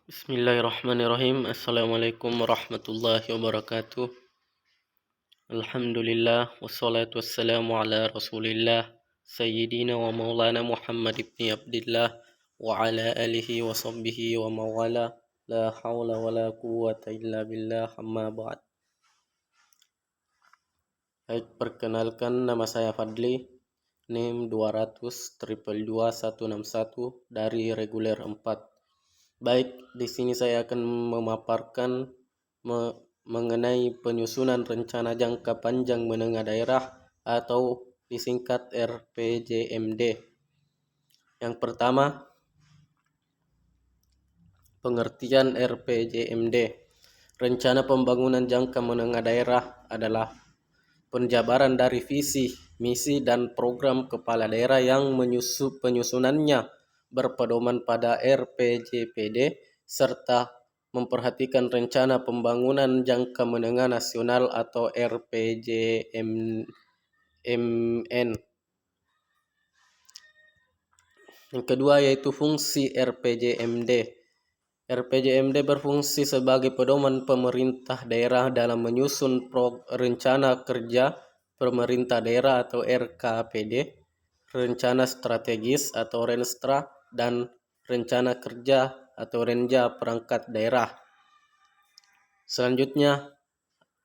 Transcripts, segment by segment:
Bismillahirrahmanirrahim. Assalamualaikum warahmatullahi wabarakatuh. Alhamdulillah wassalatu wassalamu ala Rasulillah Sayyidina wa Maulana Muhammad ibn Abdullah wa ala alihi wa sahbihi wa mawala. La hawla wa la quwwata illa billah, amma ba'd. Baik, perkenalkan, nama saya Fadli, NIM 200 161 dari reguler 4. Baik, di sini saya akan memaparkan mengenai penyusunan rencana jangka panjang menengah daerah atau disingkat RPJMD. Yang pertama, pengertian RPJMD. Rencana pembangunan jangka menengah daerah adalah penjabaran dari visi, misi, dan program kepala daerah yang penyusunannya berpedoman pada RPJPD serta memperhatikan rencana pembangunan jangka menengah nasional atau RPJMN. Yang kedua yaitu fungsi RPJMD. RPJMD berfungsi sebagai pedoman pemerintah daerah dalam menyusun rencana kerja pemerintah daerah atau RKPD, rencana strategis atau Renstra, dan rencana kerja atau Renja perangkat daerah. Selanjutnya,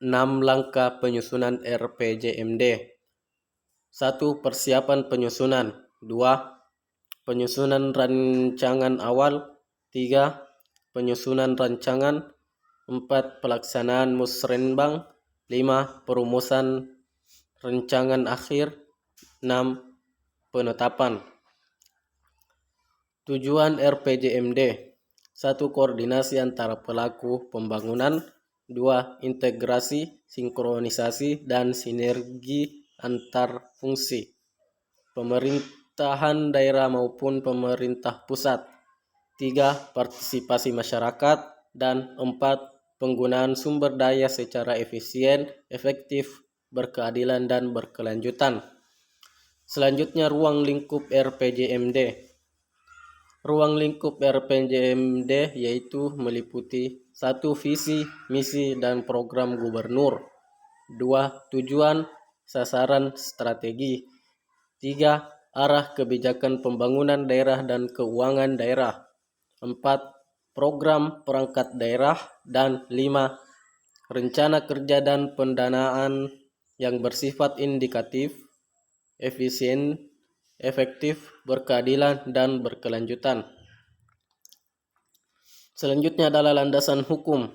6 langkah penyusunan RPJMD. 1. Persiapan penyusunan. 2. Penyusunan rancangan awal. 3. Penyusunan rancangan. 4. Pelaksanaan musrenbang. 5. Perumusan rancangan akhir. 6. Penetapan. Tujuan RPJMD. 1. Koordinasi antara pelaku pembangunan. 2. Integrasi, sinkronisasi, dan sinergi antar fungsi pemerintahan daerah maupun pemerintah pusat. 3. Partisipasi masyarakat. Dan 4. Penggunaan sumber daya secara efisien, efektif, berkeadilan, dan berkelanjutan. Selanjutnya, ruang lingkup RPJMD. Ruang lingkup RPJMD yaitu meliputi 1. Visi, misi, dan program gubernur. 2. Tujuan, sasaran, strategi. 3. Arah kebijakan pembangunan daerah dan keuangan daerah. 4. Program perangkat daerah. Dan 5. Rencana kerja dan pendanaan yang bersifat indikatif, efisien, efektif, berkeadilan, dan berkelanjutan. Selanjutnya adalah landasan hukum.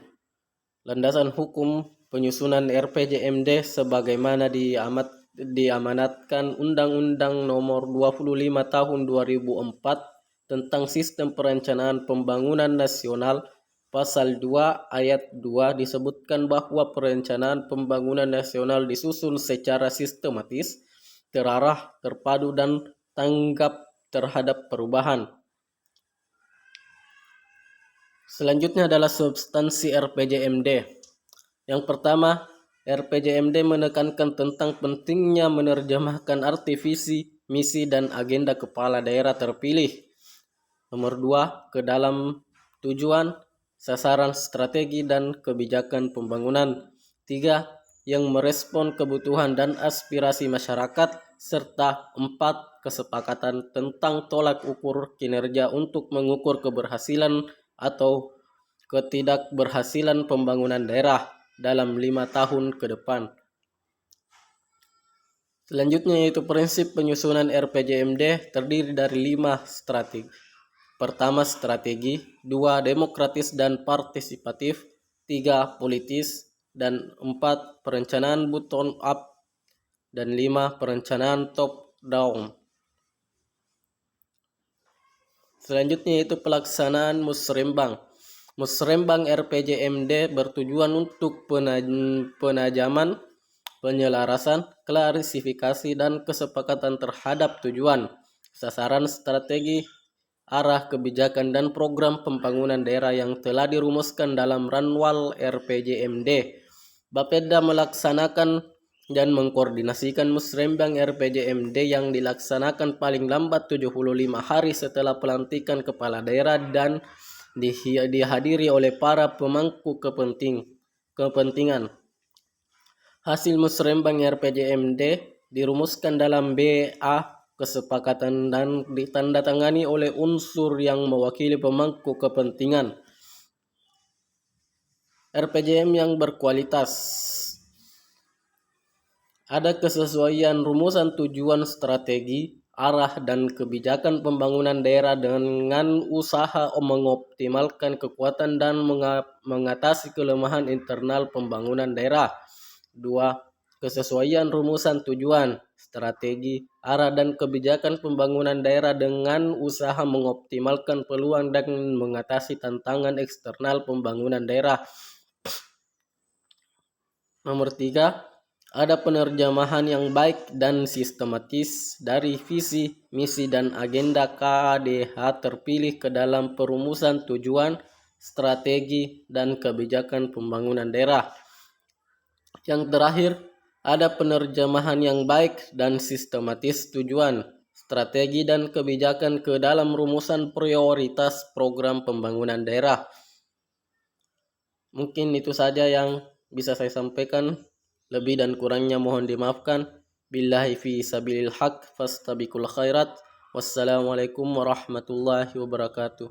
Landasan hukum penyusunan RPJMD sebagaimana diamanatkan Undang-Undang Nomor 25 Tahun 2004 tentang Sistem Perencanaan Pembangunan Nasional. Pasal 2 ayat 2 disebutkan bahwa perencanaan pembangunan nasional disusun secara sistematis, terarah, terpadu, dan tanggap terhadap perubahan. Selanjutnya adalah substansi RPJMD. Yang pertama, RPJMD menekankan tentang pentingnya menerjemahkan arti visi, misi, dan agenda kepala daerah terpilih. Nomor 2, ke dalam tujuan, sasaran, strategi, dan kebijakan pembangunan. 3, yang merespon kebutuhan dan aspirasi masyarakat. Serta 4, kesepakatan tentang tolak ukur kinerja untuk mengukur keberhasilan atau ketidakberhasilan pembangunan daerah dalam 5 tahun ke depan. Selanjutnya yaitu prinsip penyusunan RPJMD terdiri dari 5 strategi. Pertama, strategi. 2, demokratis dan partisipatif. 3, politis. Dan 4, perencanaan bottom up. Dan 5, perencanaan top down. Selanjutnya yaitu pelaksanaan musrembang. Musrembang RPJMD bertujuan untuk penajaman, penyelarasan, klarifikasi, dan kesepakatan terhadap tujuan, sasaran, strategi, arah kebijakan, dan program pembangunan daerah yang telah dirumuskan dalam Ranwal RPJMD. Bapeda melaksanakan dan mengkoordinasikan musrembang RPJMD yang dilaksanakan paling lambat 75 hari setelah pelantikan kepala daerah dan dihadiri oleh para pemangku kepentingan. Hasil musrembang RPJMD dirumuskan dalam BA kesepakatan dan ditandatangani oleh unsur yang mewakili pemangku kepentingan. RPJM yang berkualitas. Ada kesesuaian rumusan tujuan strategi, arah dan kebijakan pembangunan daerah dengan usaha mengoptimalkan kekuatan dan mengatasi kelemahan internal pembangunan daerah. 2. Kesesuaian rumusan tujuan, strategi, arah dan kebijakan pembangunan daerah dengan usaha mengoptimalkan peluang dan mengatasi tantangan eksternal pembangunan daerah. Nomor 3. Ada penerjemahan yang baik dan sistematis dari visi, misi, dan agenda KADH terpilih ke dalam perumusan tujuan, strategi, dan kebijakan pembangunan daerah. Yang terakhir, ada penerjemahan yang baik dan sistematis tujuan, strategi, dan kebijakan ke dalam rumusan prioritas program pembangunan daerah. Mungkin itu saja yang bisa saya sampaikan. Lebih dan kurangnya mohon dimaafkan. Billahi fi sabilil haq fastabiqul khairat. Wassalamualaikum warahmatullahi wabarakatuh.